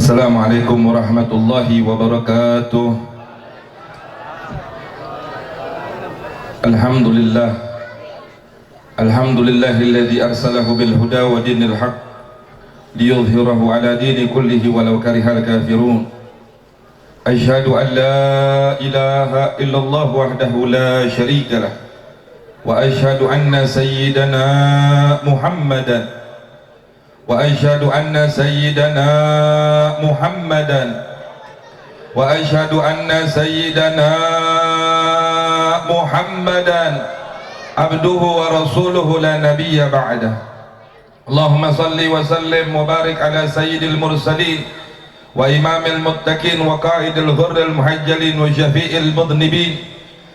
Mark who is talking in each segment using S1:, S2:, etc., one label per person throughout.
S1: Assalamualaikum warahmatullahi wabarakatuh. Alhamdulillah, alhamdulillahilladzi arsalahu bil huda wa dinil haq liyudhhirahu ala dini kullihi walau karihal kafirun. Asyhadu an la ilaha illallah wahdahu la syarika lah wa asyhadu anna sayyidana Muhammadan وأشهد أن سيدنا محمدا وأشهد أن سيدنا محمدا عبده ورسوله لا نبي بعده. اللهم صل وسلم وبارك على سيد المرسلين وإمام المتقين وقائد الغر المحجلين وشفيع المذنبين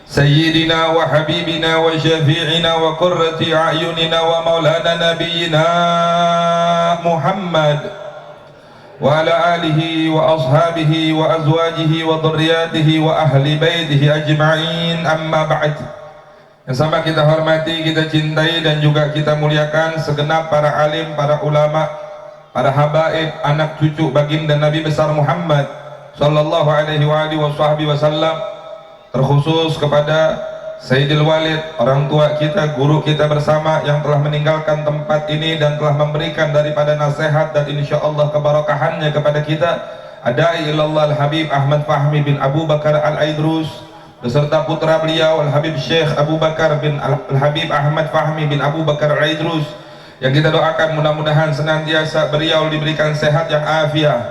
S1: سيدنا وحبيبنا وشفيعنا وقرة أعيننا ومولانا نبينا محمد وعلى آله وأصحابه وأزواجه وذرياته وأهل بيته أجمعين أما بعد. Yang sama kita hormati, kita cintai dan juga kita muliakan segenap para alim, para ulama, para habaib, anak cucu baginda Nabi besar Muhammad sallallahu alaihi wasallam. Terkhusus kepada Sayyidil Walid, orang tua kita, guru kita bersama yang telah meninggalkan tempat ini dan telah memberikan daripada nasihat dan insyaallah keberkahannya kepada kita. Adai ilallah Al-Habib Ahmad Fahmi bin Abu Bakar Al-Aidrus beserta putra beliau Al-Habib Syekh Abu Bakar bin Al-Habib Ahmad Fahmi bin Abu Bakar Al-Aidrus, yang kita doakan mudah-mudahan senantiasa beliau diberikan sehat yang afiat,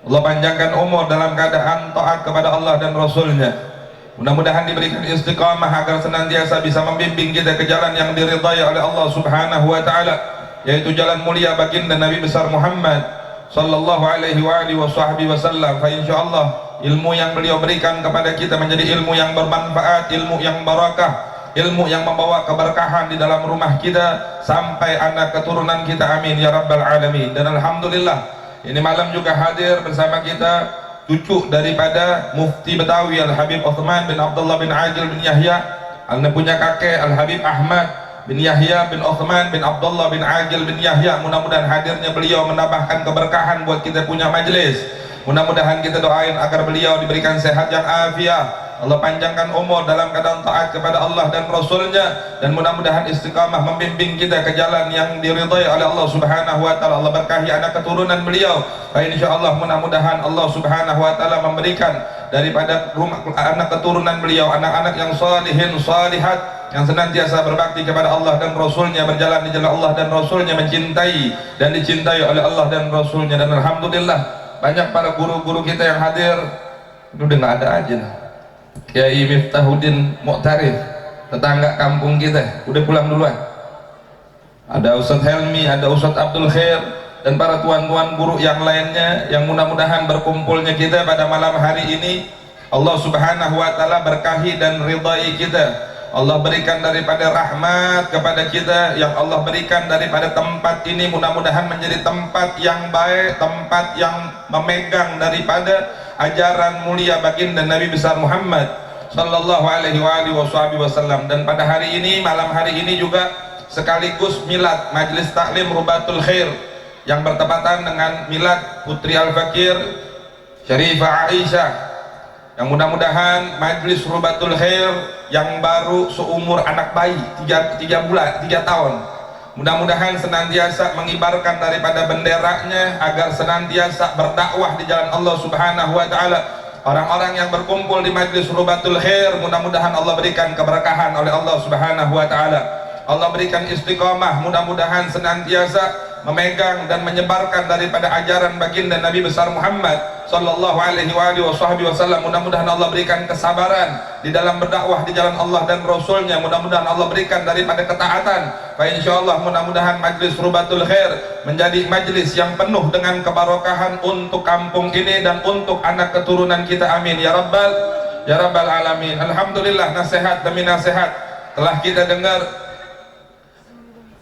S1: Allah panjangkan umur dalam keadaan taat kepada Allah dan Rasulnya. Mudah-mudahan diberikan istiqamah agar senantiasa bisa membimbing kita ke jalan yang diridhai oleh Allah Subhanahu wa taala, yaitu jalan mulia baginda Nabi besar Muhammad sallallahu alaihi wasallam. Fa insyaallah ilmu yang beliau berikan kepada kita menjadi ilmu yang bermanfaat, ilmu yang barakah, ilmu yang membawa keberkahan di dalam rumah kita sampai anak keturunan kita, amin ya rabbal alamin. Dan alhamdulillah ini malam juga hadir bersama kita cucu daripada Mufti Betawi Al-Habib Uthman bin Abdullah bin Agil bin Yahya, anda punya kakek Al-Habib Ahmad bin Yahya bin Uthman bin Abdullah bin Agil bin Yahya. Mudah-mudahan hadirnya beliau menambahkan keberkahan buat kita punya majelis. Mudah-mudahan kita doain agar beliau diberikan sehat yang afiat, Allah panjangkan umur dalam keadaan taat kepada Allah dan Rasulnya, dan mudah-mudahan istiqamah membimbing kita ke jalan yang diridhai oleh Allah Subhanahu wa taala. Allah berkahi anak keturunan beliau. Insyaallah mudah-mudahan Allah Subhanahu wa taala memberikan daripada rumah anak keturunan beliau anak-anak yang salihin salihat, yang senantiasa berbakti kepada Allah dan Rasulnya, berjalan di jalan Allah dan Rasulnya, mencintai dan dicintai oleh Allah dan Rasulnya. Dan alhamdulillah banyak para guru-guru kita yang hadir. Itu udah nggak ada aja nah. Kiai Miftahuddin Mu'tarif, tetangga kampung kita, udah pulang duluan. Ada Ustadz Helmi, ada Ustadz Abdul Khair, dan para tuan-tuan guru yang lainnya yang mudah-mudahan berkumpulnya kita pada malam hari ini Allah subhanahu wa ta'ala berkahi dan ridai kita. Allah berikan daripada rahmat kepada kita, yang Allah berikan daripada tempat ini mudah-mudahan menjadi tempat yang baik, tempat yang memegang daripada ajaran mulia baginda Nabi besar Muhammad sallallahu alaihi wasallam. Dan pada hari ini, malam hari ini juga sekaligus milad Majelis Taklim Rubatul Khair yang bertepatan dengan milad Putri Al-Fakir Syarifah Aisyah, yang mudah-mudahan Majelis Rubatul Khair yang baru seumur anak bayi 3 tahun, mudah-mudahan senantiasa mengibarkan daripada benderanya agar senantiasa berdakwah di jalan Allah subhanahu wa ta'ala. Orang-orang yang berkumpul di Majelis Rubatul Khair mudah-mudahan Allah berikan keberkahan oleh Allah subhanahu wa ta'ala. Allah berikan istiqamah, mudah-mudahan senantiasa memegang dan menyebarkan daripada ajaran baginda Nabi besar Muhammad sallallahu alaihi wasallam. Mudah-mudahan Allah berikan kesabaran di dalam berdakwah di jalan Allah dan Rasulnya. Mudah-mudahan Allah berikan daripada ketaatan. Fa insyaallah mudah-mudahan Majelis Rubatul Khair menjadi majelis yang penuh dengan kebarokahan untuk kampung ini dan untuk anak keturunan kita. Amin ya rabbal alamin. Alhamdulillah, nasihat demi nasihat telah kita dengar.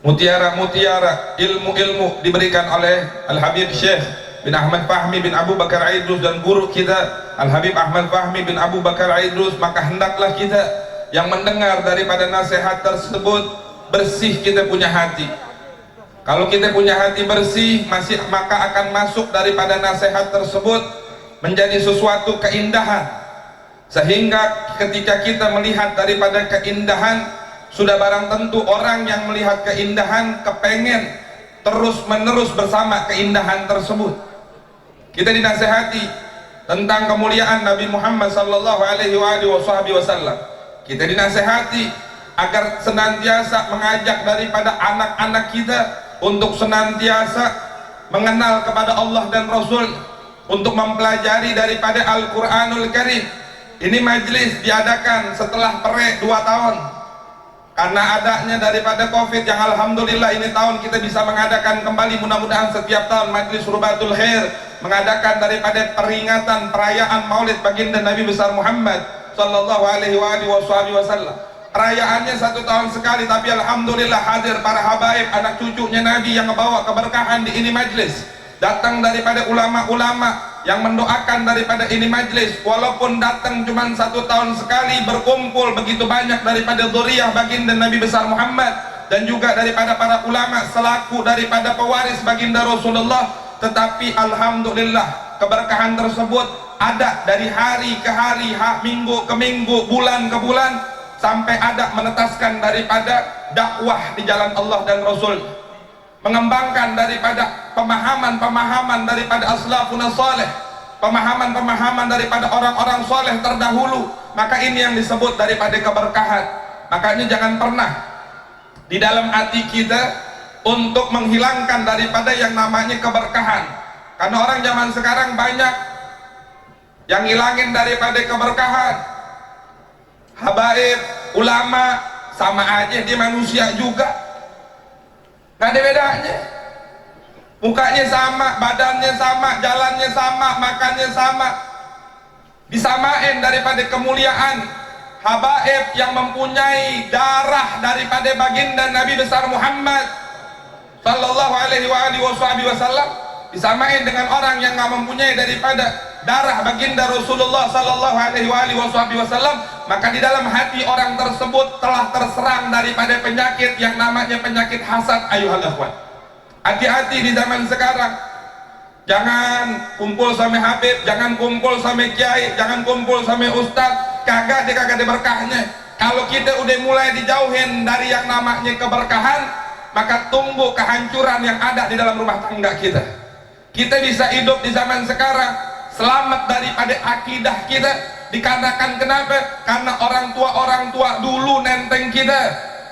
S1: Mutiara-mutiara ilmu-ilmu diberikan oleh Al-Habib Syekh bin Ahmad Fahmi bin Abu Bakar Aidrus dan guru kita Al-Habib Ahmad Fahmi bin Abu Bakar Aidrus. Maka hendaklah kita yang mendengar daripada nasihat tersebut bersih kita punya hati. Kalau kita punya hati bersih, maka akan masuk daripada nasihat tersebut menjadi sesuatu keindahan, sehingga ketika kita melihat daripada keindahan, sudah barang tentu orang yang melihat keindahan kepengen terus menerus bersama keindahan tersebut. Kita dinasihati tentang kemuliaan Nabi Muhammad sallallahu alaihi wasallam. Kita dinasihati agar senantiasa mengajak daripada anak-anak kita untuk senantiasa mengenal kepada Allah dan Rasul, untuk mempelajari daripada Al-Quranul Karim. Ini majelis diadakan setelah 2 tahun karena adanya daripada Covid yang alhamdulillah ini tahun kita bisa mengadakan kembali. Mudah-mudahan setiap tahun Majelis Rubatul Khair mengadakan daripada peringatan perayaan Maulid baginda Nabi besar Muhammad sallallahu alaihi wasallam. Perayaannya 1 tahun sekali, tapi alhamdulillah hadir para habaib anak cucunya Nabi yang membawa keberkahan di ini majelis. Datang daripada ulama-ulama yang mendoakan daripada ini majelis, walaupun datang cuma 1 tahun sekali, berkumpul begitu banyak daripada dzurriyyah baginda Nabi besar Muhammad dan juga daripada para ulama selaku daripada pewaris baginda Rasulullah. Tetapi alhamdulillah keberkahan tersebut ada dari hari ke hari, minggu ke minggu, bulan ke bulan, sampai ada menetaskan daripada dakwah di jalan Allah dan Rasul, mengembangkan daripada pemahaman-pemahaman daripada aslafun salih, pemahaman-pemahaman daripada orang-orang soleh terdahulu. Maka ini yang disebut daripada keberkahan. Makanya jangan pernah di dalam hati kita untuk menghilangkan daripada yang namanya keberkahan, karena orang zaman sekarang banyak yang ngilangin daripada keberkahan. Habaib, ulama sama aja, dia manusia juga, nggak ada bedanya. Mukanya sama, badannya sama, jalannya sama, makannya sama. Disamain daripada kemuliaan habaib yang mempunyai darah daripada baginda Nabi besar Muhammad sallallahu alaihi wasallam, disamain dengan orang yang nggak mempunyai daripada darah baginda Rasulullah sallallahu alaihi wasallam. Maka di dalam hati orang tersebut telah terserang daripada penyakit yang namanya penyakit hasad. Ayuhal akhwat, hati-hati di zaman sekarang. Jangan kumpul sama habib, jangan kumpul sama kiai, jangan kumpul sama ustaz, kagak ada berkahnya. Kalau kita udah mulai dijauhin dari yang namanya keberkahan, maka tumbuh kehancuran yang ada di dalam rumah tangga kita. Kita bisa hidup di zaman sekarang selamat daripada akidah kita, dikarenakan kenapa? Karena orang tua dulu nenteng kita.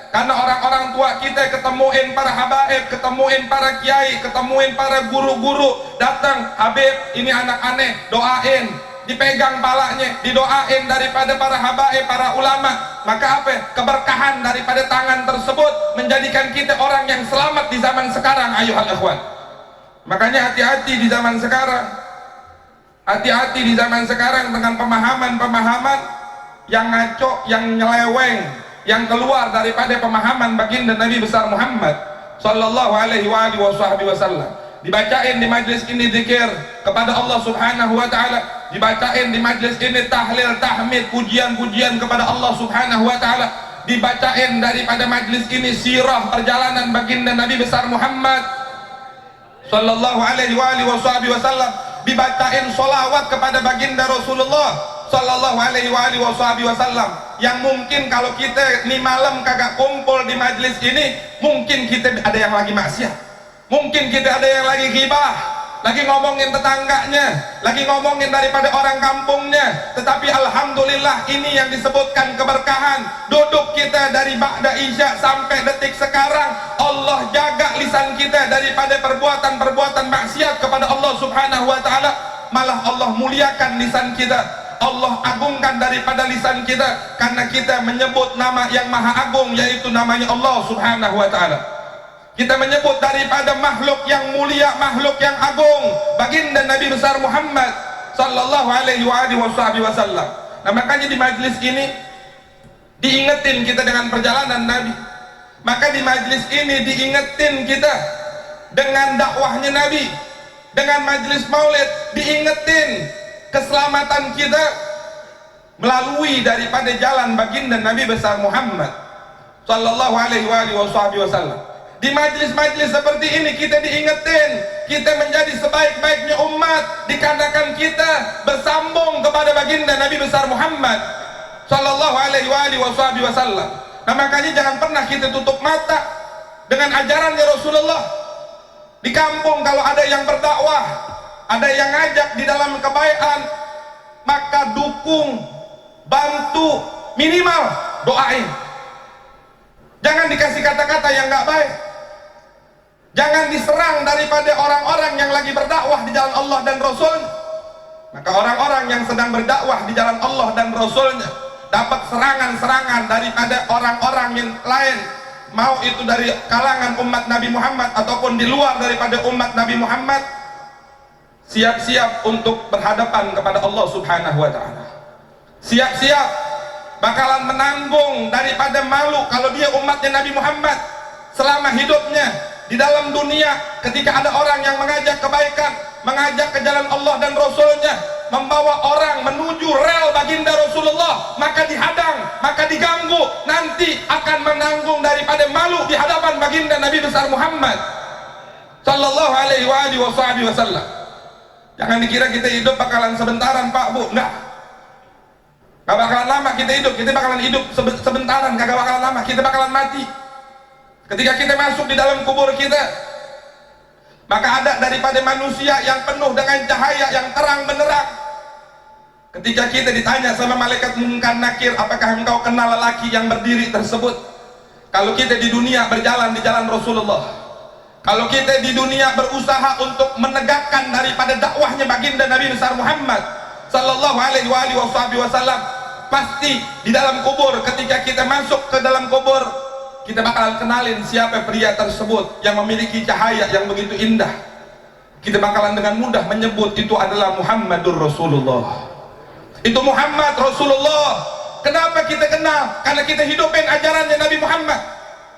S1: Karena orang-orang tua kita ketemuin para habaib, ketemuin para kiai, ketemuin para guru-guru, datang, Habib ini anak aneh, doain, dipegang palanya, didoain daripada para habaib, para ulama. Maka apa? Keberkahan daripada tangan tersebut menjadikan kita orang yang selamat di zaman sekarang. Ayuhal ikhwan, makanya hati-hati di zaman sekarang, hati-hati di zaman sekarang dengan pemahaman-pemahaman yang ngaco, yang nyeleweng, yang keluar daripada pemahaman baginda Nabi besar Muhammad sallallahu alaihi wasallam. Dibacain di majlis ini zikir kepada Allah Subhanahu wa taala, dibacain di majlis ini tahlil, tahmid, pujian-pujian kepada Allah Subhanahu wa taala, dibacain daripada majlis ini sirah perjalanan baginda Nabi besar Muhammad sallallahu alaihi wasallam, dibacain sholawat kepada baginda Rasulullah sallallahu alaihi wasallam. Yang mungkin kalau kita nih malam kagak kumpul di majlis ini, mungkin kita ada yang lagi maksiat, mungkin kita ada yang lagi ghibah, lagi ngomongin tetangganya, lagi ngomongin daripada orang kampungnya. Tetapi alhamdulillah ini yang disebutkan keberkahan. Duduk kita dari ba'da isya sampai detik sekarang, Allah jaga lisan kita daripada perbuatan-perbuatan maksiat kepada Allah Subhanahu wa taala. Malah Allah muliakan lisan kita, Allah agungkan daripada lisan kita, karena kita menyebut nama yang maha agung, yaitu namanya Allah Subhanahu wa ta'ala. Kita menyebut daripada makhluk yang mulia, makhluk yang agung, baginda Nabi besar Muhammad sallallahu alaihi wasallam. Nah, makanya di majlis ini diingetin kita dengan perjalanan Nabi. Maka di majlis ini diingetin kita dengan dakwahnya Nabi. Dengan majlis maulid diingetin keselamatan kita melalui daripada jalan baginda Nabi besar Muhammad sallallahu alaihi wasallam. Di majlis-majlis seperti ini kita diingetin, kita menjadi sebaik-baiknya umat dikarenakan kita bersambung kepada baginda Nabi besar Muhammad sallallahu alaihi wasallam. Nah, makanya jangan pernah kita tutup mata dengan ajarannya Rasulullah. Di kampung kalau ada yang berdakwah, ada yang ngajak di dalam kebaikan, maka dukung, bantu, minimal doain. Jangan dikasih kata-kata yang nggak baik. Jangan diserang daripada orang-orang yang lagi berdakwah di jalan Allah dan Rasul-Nya. Maka orang-orang yang sedang berdakwah di jalan Allah dan Rasul-Nya dapat serangan-serangan daripada orang-orang yang lain, mau itu dari kalangan umat Nabi Muhammad ataupun di luar daripada umat Nabi Muhammad. Siap-siap untuk berhadapan kepada Allah Subhanahu wa ta'ala. Siap-siap bakalan menanggung daripada malu kalau dia umatnya Nabi Muhammad selama hidupnya di dalam dunia. Ketika ada orang yang mengajak kebaikan, mengajak ke jalan Allah dan Rasul-Nya, membawa orang menuju rel baginda Rasulullah, maka dihadang, maka diganggu, nanti akan menanggung daripada malu di hadapan baginda Nabi besar Muhammad sallallahu alaihi wasallam. Jangan dikira kita hidup bakalan sebentaran, Pak, Bu. Enggak bakalan lama kita hidup. Kita bakalan hidup sebentaran, kagak bakalan lama. Kita bakalan mati. Ketika kita masuk di dalam kubur kita, maka ada daripada manusia yang penuh dengan cahaya yang terang benderang. Ketika kita ditanya sama malaikat Munkar Nakir, apakah engkau kenal lelaki yang berdiri tersebut? Kalau kita di dunia berjalan di jalan Rasulullah, kalau kita di dunia berusaha untuk menegakkan daripada dakwahnya baginda Nabi besar Muhammad sallallahu alaihi wasallam, pasti di dalam kubur, ketika kita masuk ke dalam kubur, kita bakalan kenalin siapa pria tersebut yang memiliki cahaya yang begitu indah. Kita bakalan dengan mudah menyebut itu adalah Muhammadur Rasulullah. Itu Muhammad Rasulullah. Kenapa kita kenal? Karena kita hidupin ajarannya Nabi Muhammad.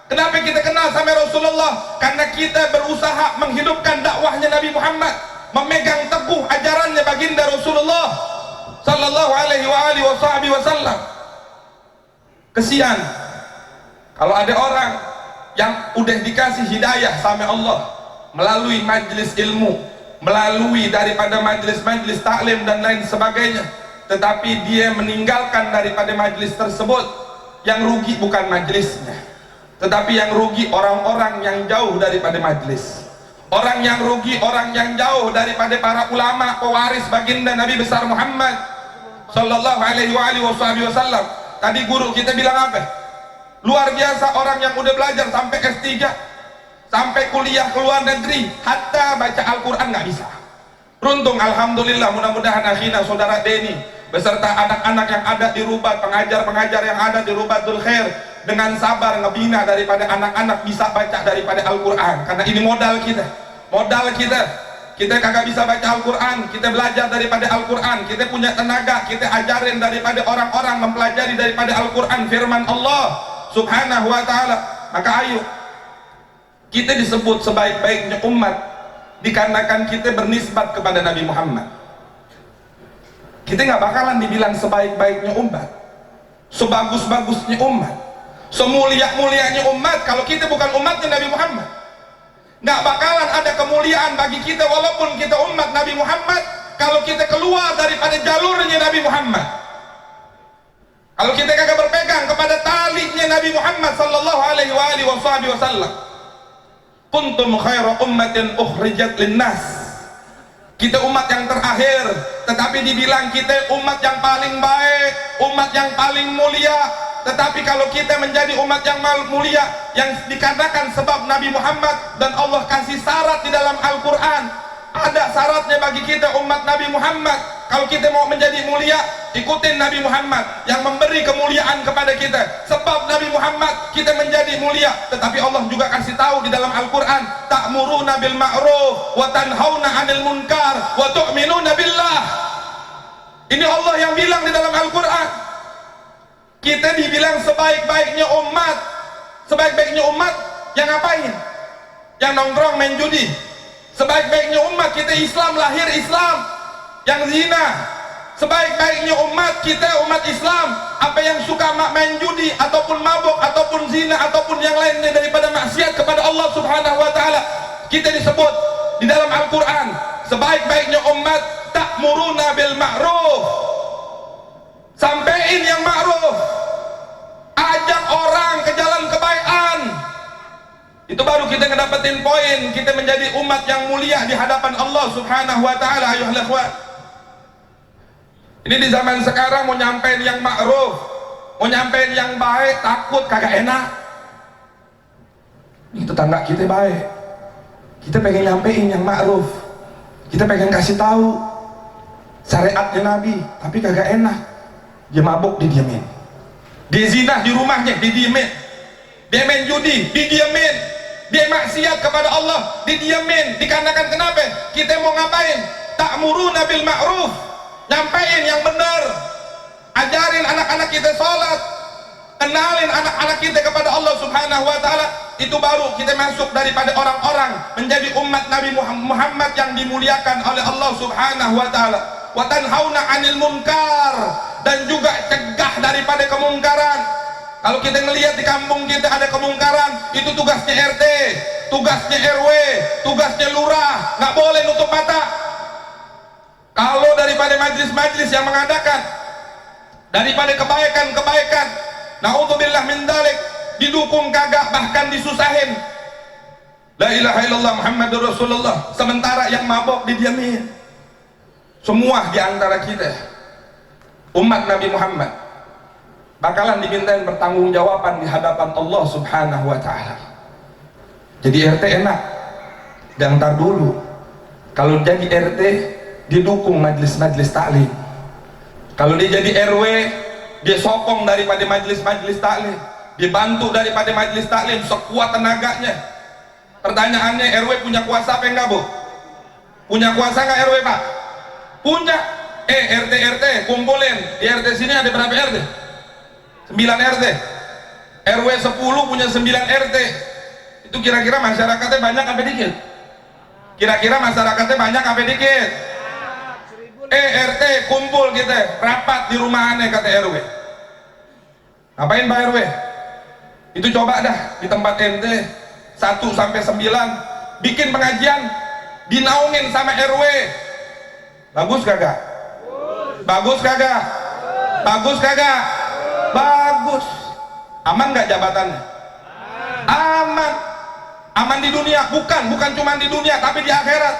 S1: Kenapa kita kenal sama Rasulullah? Karena kita berusaha menghidupkan dakwahnya Nabi Muhammad, memegang teguh ajarannya baginda Rasulullah sallallahu alaihi wasallam. Kesian kalau ada orang yang udah dikasih hidayah sama Allah melalui majlis ilmu, melalui daripada majlis-majlis taklim dan lain sebagainya, tetapi dia meninggalkan daripada majlis tersebut. Yang rugi bukan majlisnya, tetapi yang rugi orang-orang yang jauh daripada majlis. Orang yang rugi, orang yang jauh daripada para ulama pewaris baginda Nabi besar Muhammad sallallahu alaihi wasallam. Tadi guru kita bilang apa? Luar biasa orang yang udah belajar sampai S3, sampai kuliah ke luar negeri, hatta baca Al-Quran nggak bisa. Beruntung, alhamdulillah, mudah-mudahan akhirnya saudara Denny beserta anak-anak yang ada di Rubat, pengajar-pengajar yang ada di Rubatul Khair, dengan sabar ngebina daripada anak-anak bisa baca daripada Al-Quran. Karena ini modal kita, modal kita. Kita kagak bisa baca Al-Quran, kita belajar daripada Al-Quran, kita punya tenaga, kita ajarin daripada orang-orang, mempelajari daripada Al-Quran, firman Allah subhanahu wa ta'ala. Maka ayo, kita disebut sebaik-baiknya umat dikarenakan kita bernisbat kepada Nabi Muhammad. Kita nggak bakalan dibilang sebaik-baiknya umat, sebagus-bagusnya umat, semulia-mulianya umat kalau kita bukan umatnya Nabi Muhammad. Nggak bakalan ada kemuliaan bagi kita walaupun kita umat Nabi Muhammad kalau kita keluar daripada jalurnya Nabi Muhammad. Kalau kita kagak berpegang kepada talinya Nabi Muhammad sallallahu alaihi wasallam. Kuntum khairu ummatin ukhrijat linnas. Kita umat yang terakhir, tetapi dibilang kita umat yang paling baik, umat yang paling mulia. Tetapi kalau kita menjadi umat yang mulia, yang dikatakan sebab Nabi Muhammad, dan Allah kasih syarat di dalam Al-Quran, ada syaratnya bagi kita umat Nabi Muhammad. Kalau kita mau menjadi mulia, ikutin Nabi Muhammad yang memberi kemuliaan kepada kita. Sebab Nabi Muhammad kita menjadi mulia. Tetapi Allah juga kasih tahu di dalam Al-Quran, ta'muruna bil ma'ruf wa tanhauna 'anil munkar wa tu'minuna billah. Ini Allah yang bilang di dalam Al-Quran. Kita dibilang sebaik-baiknya umat. Sebaik-baiknya umat yang ngapain? Yang nongkrong main judi. Sebaik-baiknya umat kita Islam, lahir Islam, yang zina. Sebaik-baiknya umat kita umat Islam, apa yang suka main judi ataupun mabuk ataupun zina ataupun yang lainnya daripada maksiat kepada Allah subhanahu wa ta'ala. Kita disebut di dalam Al-Quran sebaik-baiknya umat ta'muruna bil ma'ruf. Sampein yang ma'ruf, ajak orang ke jalan kebaikan. Itu baru kita ngedapetin poin, kita menjadi umat yang mulia di hadapan Allah subhanahu wa ta'ala. Ayuhal ikhwan, ini di zaman sekarang mau nyampein yang ma'ruf, mau nyampein yang baik, takut kagak enak. Ini tetangga kita baik, kita pengen nyampein yang ma'ruf, kita pengen kasih tahu syariatnya Nabi, tapi kagak enak. Dia mabuk, didiamin. Dia zina di rumahnya, didiamin. Dia main judi, didiamin. Dia maksiat kepada Allah, didiamin. Dikarenakan kenapa? Kita mau ngapain? Ta'muruna bil ma'ruf, nyampein yang benar, ajarin anak-anak kita sholat, kenalin anak-anak kita kepada Allah subhanahu wa ta'ala. Itu baru kita masuk daripada orang-orang menjadi umat Nabi Muhammad yang dimuliakan oleh Allah subhanahu wa ta'ala. Wa tanhauna 'anil munkar, dan juga cegah daripada kemungkaran. Kalau kita ngelihat di kampung kita ada kemungkaran, itu tugasnya RT, tugasnya RW, tugasnya lurah, nggak boleh nutup mata. Kalau daripada majlis-majlis yang mengadakan daripada kebaikan-kebaikan, naudzubillah min dzalik, didukung kagak, bahkan disusahin. La ilaha illallah Muhammadur Rasulullah, sementara yang mabok didiamin. Semua di antara kita umat Nabi Muhammad bakalan dimintain pertanggungjawaban di hadapan Allah subhanahu wa ta'ala. Jadi RT enak, dan ntar dulu kalau jadi RT didukung majlis-majlis taklim. Kalau dia jadi RW, dia sokong daripada majlis-majlis taklim, dibantu daripada majlis taklim sekuat tenaganya. Pertanyaannya, RW punya kuasa apa enggak, Bu? Punya kuasa enggak RW, Pak? Punya. RT kumpulin, di RT sini ada berapa RT? 9 RT. RW 10 punya 9 RT. Itu kira-kira masyarakatnya banyak apa dikit? Kira-kira masyarakatnya banyak apa dikit? RT kumpul kita, rapat di rumah aneh kata RW. Ngapain Pak RW? Itu coba dah di tempat ente 1 sampai 9 bikin pengajian, dinaungin sama RW. Bagus kagak? Bagus kagak? Bagus kagak? Bagus. Aman nggak jabatannya? Aman. Aman di dunia, bukan cuma di dunia tapi di akhirat.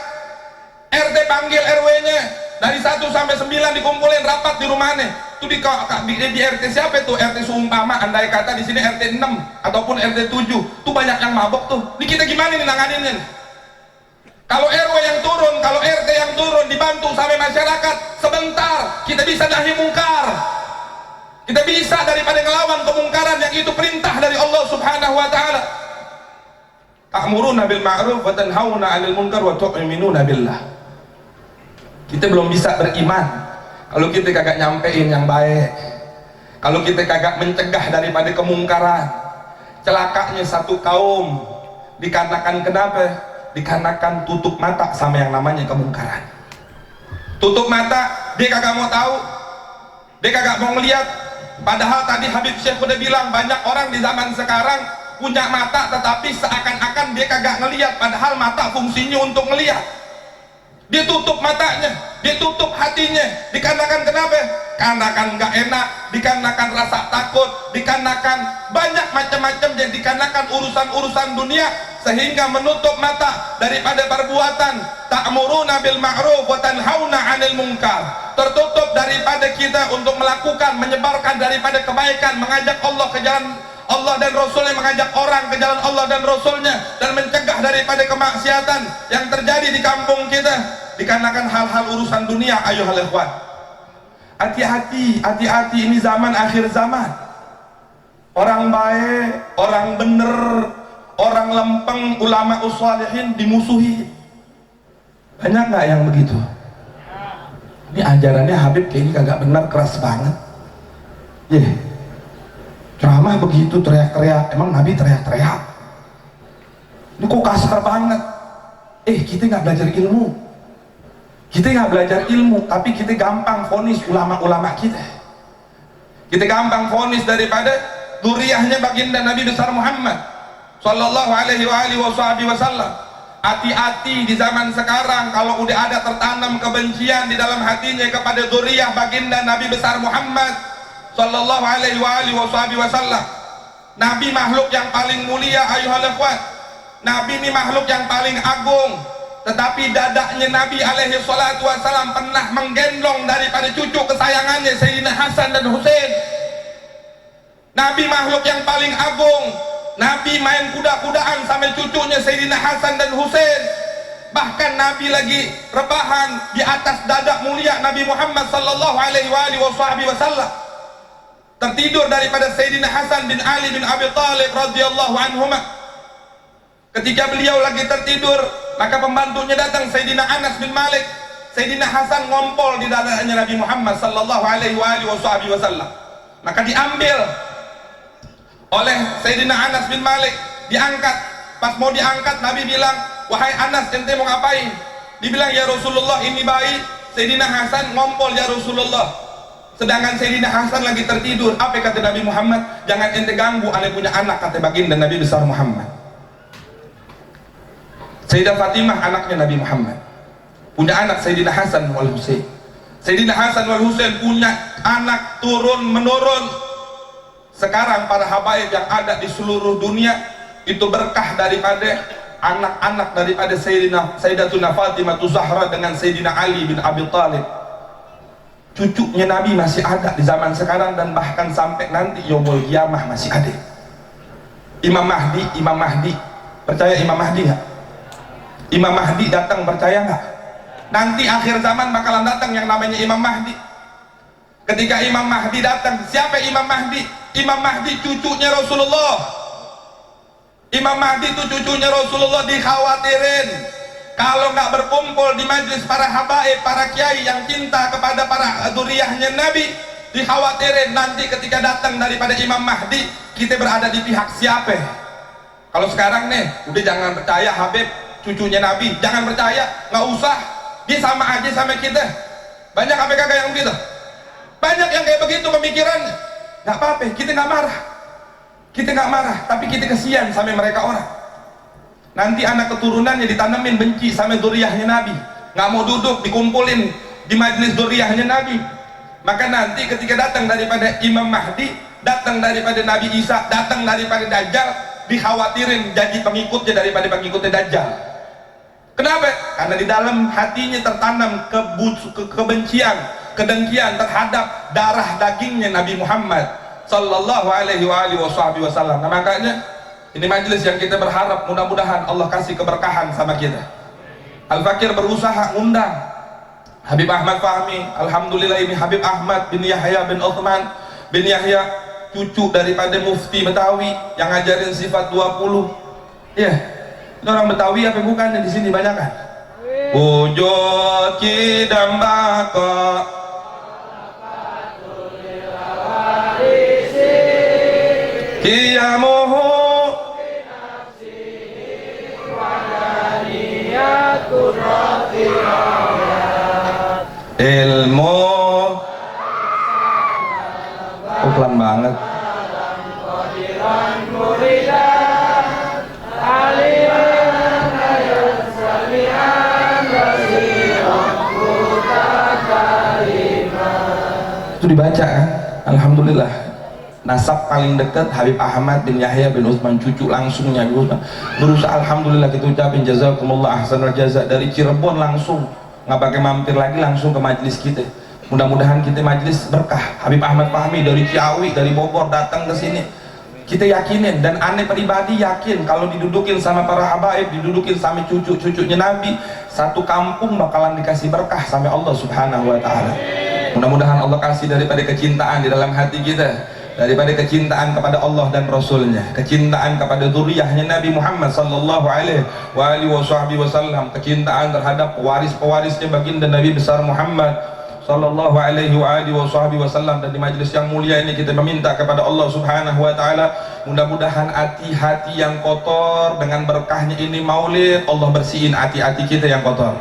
S1: RT panggil RW-nya, dari 1 sampai 9 dikumpulin rapat di rumahnya. Itu di RT siapa itu? RT seumpama, andai kata di sini RT 6 ataupun RT 7. Tuh banyak yang mabok tuh. Ini kita gimana nih nanganinnya? Kalau RW yang turun, kalau RT yang turun dibantu sampai masyarakat, sebentar kita bisa nahi mungkar. Kita bisa daripada ngelawan kemungkaran yang itu perintah dari Allah Subhanahu wa taala. Ta'muruna bil ma'ruf wa tanhauna 'anil munkar wa tu'minuna billah. Kita belum bisa beriman kalau kita kagak nyampein yang baik, kalau kita kagak mencegah daripada kemungkaran. Celakanya satu kaum dikarenakan kenapa? Dikarenakan tutup mata sama yang namanya kemungkaran. Tutup mata, dia kagak mau tahu, dia kagak mau ngelihat. Padahal tadi Habib Syekh udah bilang banyak orang di zaman sekarang punya mata tetapi seakan-akan dia kagak ngelihat, padahal mata fungsinya untuk ngelihat. Dia tutup matanya, dia tutup hatinya. Dikarenakan kenapa? Dikarenakan nggak enak, dikarenakan rasa takut, dikarenakan banyak macam-macam, jadi dikarenakan urusan-urusan dunia sehingga menutup mata daripada perbuatan. Ta'muruna bil ma'ruf wa tanhauna 'anil munkar. Tertutup daripada kita untuk melakukan, menyebarkan daripada kebaikan, mengajak Allah ke jalan Allah dan Rasulnya, mengajak orang ke jalan Allah dan Rasulnya, dan mencegah daripada kemaksiatan yang terjadi di kampung kita dikarenakan hal-hal urusan dunia. Ayo hal ikhwan, hati-hati, hati-hati, ini zaman akhir zaman. Orang baik, orang bener, orang lempeng, ulama ushalihin dimusuhi. Banyak nggak yang begitu? Ini ajarannya Habib kayaknya kagak benar, keras banget. Ceramah begitu teriak-teriak, emang Nabi teriak-teriak? Ini kok kasar banget? Kita nggak belajar ilmu, kita nggak belajar ilmu, tapi kita gampang vonis ulama-ulama kita. Kita gampang vonis daripada dzurriyyahnya baginda Nabi besar Muhammad Sallallahu alaihi wasallam. Hati-hati di zaman sekarang kalau udah ada tertanam kebencian di dalam hatinya kepada dzurriyyah baginda Nabi besar Muhammad Sallallahu alaihi wasallam. Nabi makhluk yang paling mulia ayuhal ikhwan. Nabi ini makhluk yang paling agung, tetapi dadanya Nabi alaihi salatu wasallam pernah menggendong daripada cucu kesayangannya Sayyidina Hasan dan Husain. Nabi makhluk yang paling agung, Nabi main kuda-kudaan sama cucunya Sayyidina Hasan dan Husain. Bahkan Nabi lagi rebahan di atas dada mulia Nabi Muhammad sallallahu alaihi wasallam, tertidur daripada Sayyidina Hasan bin Ali bin Abi Thalib radhiyallahu anhuma. Ketika beliau lagi tertidur, maka pembantunya datang, Sayyidina Anas bin Malik. Sayyidina Hasan ngompol di dadanya Nabi Muhammad sallallahu alaihi wasallam. Maka diambil oleh Sayyidina Anas bin Malik, diangkat. Pas mau diangkat, Nabi bilang, "Wahai Anas, ente mau ngapain?" Dibilang, "Ya Rasulullah, ini bayi Sayyidina Hasan ngompol ya Rasulullah, sedangkan Sayyidina Hasan lagi tertidur." Apa kata Nabi Muhammad? "Jangan ente ganggu, ane punya anak," kata baginda Nabi besar Muhammad. Sayyidah Fatimah anaknya Nabi Muhammad punya anak Sayyidina Hasan wal Husain. Sayyidina Hasan wal Husain punya anak turun menurun. Sekarang para habaib yang ada di seluruh dunia itu berkah daripada anak-anak daripada Sayyidatuna Fatimah Zahra dengan Sayyidina Ali bin Abi Thalib. Cucunya Nabi masih ada di zaman sekarang, dan bahkan sampai nanti yaumul qiyamah masih ada. Imam Mahdi, percaya Imam Mahdi nggak? Imam Mahdi datang, percaya nggak? Nanti akhir zaman bakalan datang yang namanya Imam Mahdi. Ketika Imam Mahdi datang, siapa Imam Mahdi? Imam Mahdi cucunya Rasulullah. Imam Mahdi itu cucunya Rasulullah. Dikhawatirin kalau nggak berkumpul di majlis para habaib, para kiai yang cinta kepada para dzurriyyahnya Nabi, dikhawatirin nanti ketika datang daripada Imam Mahdi, kita berada di pihak siapa? Kalau sekarang nih, udah jangan percaya Habib cucunya Nabi, jangan percaya, nggak usah, dia sama aja sama kita. Banyak apa kagak yang begitu? Banyak yang kayak begitu pemikirannya. Nggak apa-apa, kita nggak marah, tapi kita kesian sama mereka orang. Nanti anak keturunannya ditanamin benci sama dzurriyyahnya Nabi, nggak mau duduk dikumpulin di majelis dzurriyyahnya Nabi. Maka nanti ketika datang daripada Imam Mahdi, datang daripada Nabi Isa, datang daripada Dajjal, dikhawatirin jadi pengikutnya daripada pengikutnya Dajjal. Kenapa? Karena di dalam hatinya tertanam kebencian, kedengkian terhadap darah dagingnya Nabi Muhammad sallallahu alaihi wasallam. Nah, makanya ini majelis yang kita berharap mudah-mudahan Allah kasih keberkahan sama kita. Al-Fakir berusaha undang Habib Ahmad Fahmi. Alhamdulillah ini Habib Ahmad bin Yahya bin Uthman bin Yahya, cucu daripada Mufti Betawi yang ngajarin sifat 20. Ya, ini orang Betawi apa bukan di sini banyak kan? Wujud kidam baka kiamuhu ilmu. Pelan banget. Itu dibaca kan? Alhamdulillah. Nasab paling dekat Habib Ahmad bin Yahya bin Utsman, cucu langsungnya berusaha. Alhamdulillah kita ucapin jazakumullah ahsanal jaza. Dari Cirebon langsung, nggak pakai mampir lagi, langsung ke majelis kita. Mudah-mudahan kita majelis berkah. Habib Ahmad Fahmi dari Ciawi, dari Bogor datang ke sini. Kita yakinin, dan aneh pribadi yakin kalau didudukin sama para habaib, didudukin sama cucu-cucunya Nabi, satu kampung bakalan dikasih berkah sama Allah Subhanahu wa taala. Mudah-mudahan Allah kasih daripada kecintaan di dalam hati kita, daripada kecintaan kepada Allah dan Rasulnya, kecintaan kepada zuriyahnya Nabi Muhammad sallallahu alaihi wasallam, kecintaan terhadap pewaris-pewarisnya baginda Nabi besar Muhammad sallallahu alaihi wasallam. Dan di majelis yang mulia ini kita meminta kepada Allah Subhanahu wa taala, mudah-mudahan hati-hati yang kotor dengan berkahnya ini maulid, Allah bersihin hati-hati kita yang kotor.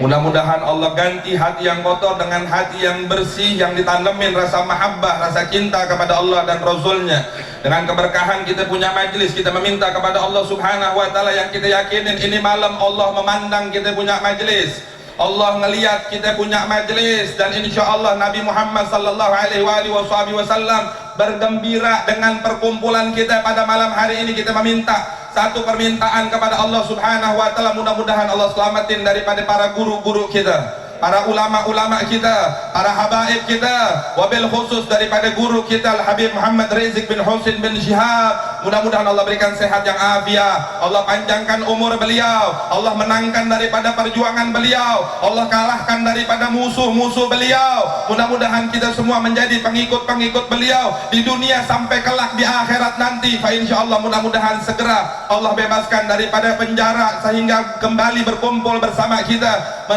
S1: Mudah-mudahan Allah ganti hati yang kotor dengan hati yang bersih, yang ditanamin rasa mahabbah, rasa cinta kepada Allah dan Rasulnya. Dengan keberkahan kita punya majelis, kita meminta kepada Allah Subhanahu wa taala yang kita yakinin ini malam Allah memandang kita punya majelis, Allah ngelihat kita punya majelis, dan insya Allah Nabi Muhammad sallallahu alaihi wasallam bergembira dengan perkumpulan kita pada malam hari ini. Kita meminta satu permintaan kepada Allah Subhanahu wa taala, mudah-mudahan Allah selamatin daripada para guru-guru kita, para ulama-ulama kita, para habaib kita, wabil khusus daripada guru kita Al-Habib Muhammad Rizik bin Husin bin Syihab. Mudah-mudahan Allah berikan sehat yang afiat, Allah panjangkan umur beliau, Allah menangkan daripada perjuangan beliau, Allah kalahkan daripada musuh-musuh beliau. Mudah-mudahan kita semua menjadi pengikut-pengikut beliau di dunia sampai kelak di akhirat nanti. Fa insyaallah mudah-mudahan segera Allah bebaskan daripada penjara sehingga kembali berkumpul bersama kita,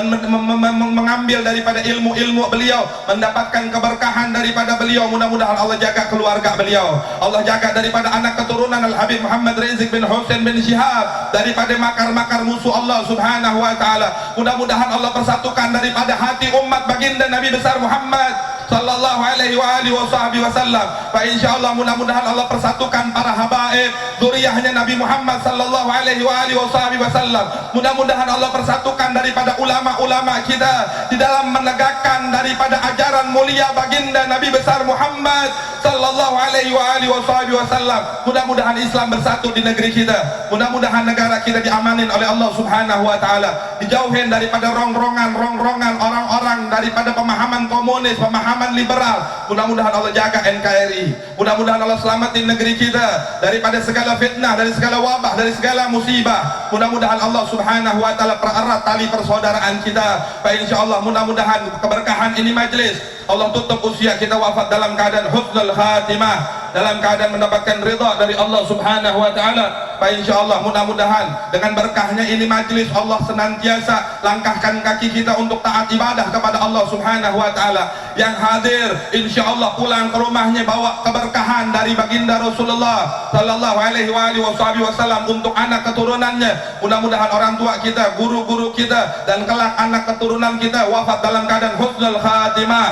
S1: mengambil daripada ilmu-ilmu beliau, mendapatkan keberkahan daripada beliau. Mudah-mudahan Allah jaga keluarga beliau, Allah jaga daripada anak keturunan Al-Habib Muhammad Rizik bin Husin bin Syihab daripada makar-makar musuh Allah Subhanahu wa taala. Mudah-mudahan Allah persatukan daripada hati umat baginda Nabi besar Muhammad sallallahu alaihi wasallam. Fa insyaallah mudah-mudahan Allah persatukan para habaib zuriyahnya Nabi Muhammad sallallahu alaihi wasallam. Mudah-mudahan Allah persatukan daripada ulama-ulama kita di dalam menegakkan daripada ajaran mulia baginda Nabi besar Muhammad sallallahu alaihi wasallam. Mudah-mudahan Islam bersatu di negeri kita. Mudah-mudahan negara kita diamanin oleh Allah Subhanahu wa taala, dijauhin daripada rongrongan orang-orang daripada pemahaman komunis, pemahaman liberal. Mudah-mudahan Allah jaga NKRI, mudah-mudahan Allah selamatin negeri kita daripada segala fitnah, dari segala wabah, dari segala musibah. Mudah-mudahan Allah Subhanahu wa taala pererat tali persaudaraan kita. Fa insyaallah mudah-mudahan keberkahan ini majelis Allah tutup usia kita wafat dalam keadaan husnul khatimah, dalam keadaan mendapatkan ridha dari Allah Subhanahu wa taala. Fa insyaallah mudah-mudahan dengan berkahnya ini majelis Allah senantiasa langkahkan kaki kita untuk taat ibadah kepada Allah Subhanahu wa taala. Yang hadir insyaallah pulang ke rumahnya bawa keberkahan dari baginda Rasulullah sallallahu alaihi wasallam untuk anak keturunannya. Mudah-mudahan orang tua kita, guru-guru kita, dan kelak anak keturunan kita wafat dalam keadaan husnul khatimah,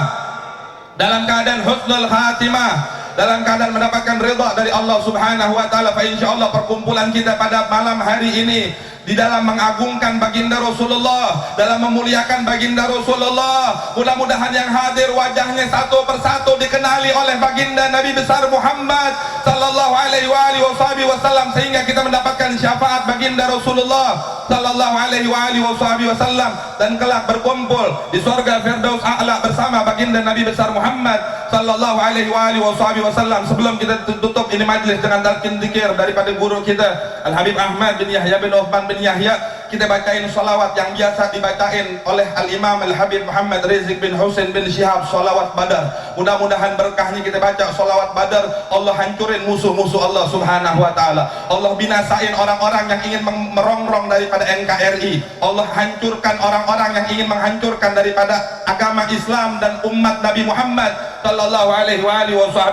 S1: dalam keadaan husnul khatimah, dalam keadaan mendapatkan ridha dari Allah Subhanahu wa taala. Fa insyaallah perkumpulan kita pada malam hari ini di dalam mengagungkan baginda Rasulullah, dalam memuliakan baginda Rasulullah. Mudah-mudahan yang hadir wajahnya satu persatu dikenali oleh baginda Nabi besar Muhammad sallallahu alaihi wasallam, sehingga kita mendapatkan syafaat baginda Rasulullah sallallahu alaihi wasallam, dan kelak berkumpul di surga Firdaus A'la bersama baginda Nabi besar Muhammad sallallahu alaihi wasallam. Sebelum kita tutup ini majlis dengan talqin zikir daripada guru kita Al Habib Ahmad bin Yahya bin Uthman bin Yahya, kita bacain salawat yang biasa dibacain oleh Al Imam Al Habib Muhammad Rizik bin Husain bin Syihab, salawat Badar. Mudah-mudahan berkahnya kita baca salawat Badar, Allah hancurin musuh-musuh Allah subhanahu wa ta'ala, Allah binasain orang-orang yang ingin merongrong daripada NKRI, Allah hancurkan orang-orang yang ingin menghancurkan daripada agama Islam dan umat Nabi Muhammad sallallahu alaihi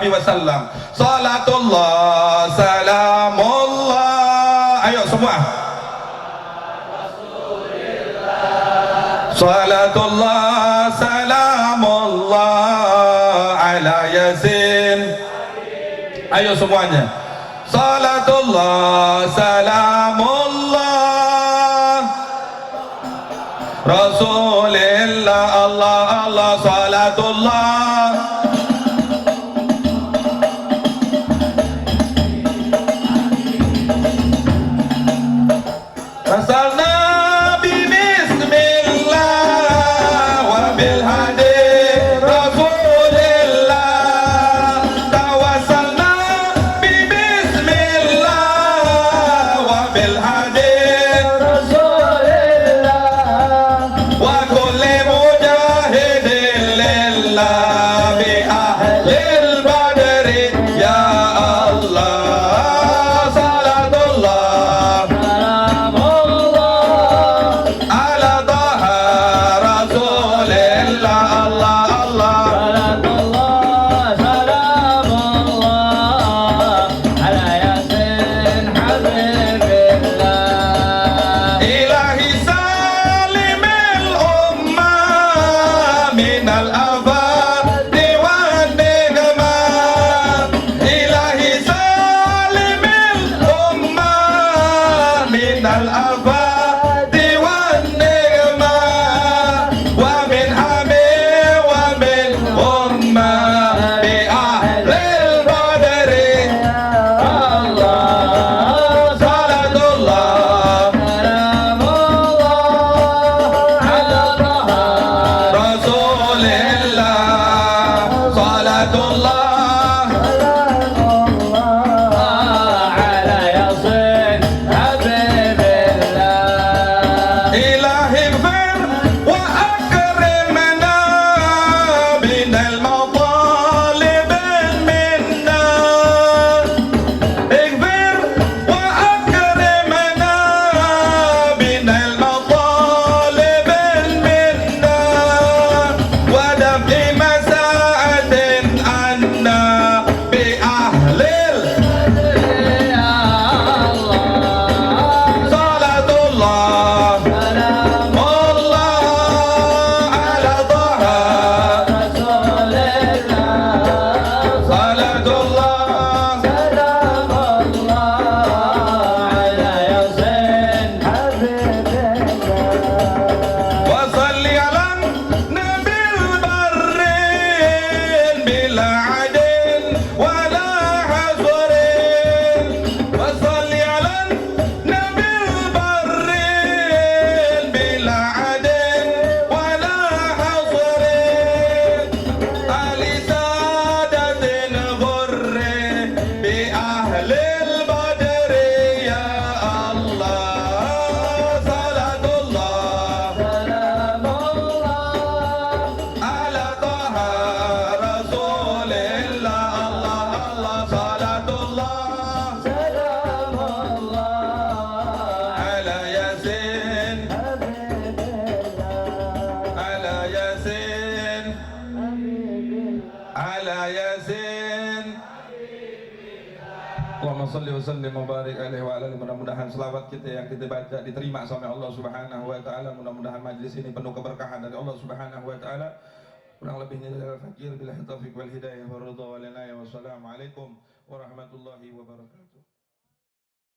S1: wasallam. Salatullah salamullah, ayo semua. Salatullah salamullah ala Yasin, ayo semuanya. Salatullah salamullah Rasulillah, Allah Allah salatullah. Rasulna Allahumma salli wa sallim wa barik alaihi wa alihi. Mudah-mudahan selawat kita yang kita baca diterima sama Allah Subhanahu wa taala. Mudah-mudahan majlis ini penuh keberkahan dari Allah Subhanahu wa taala. Kurang lebihnya dari al-fakir billahi taufiq wal hidayah wa ridha wal inayah. Wassalamualaikum warahmatullahi wabarakatuh.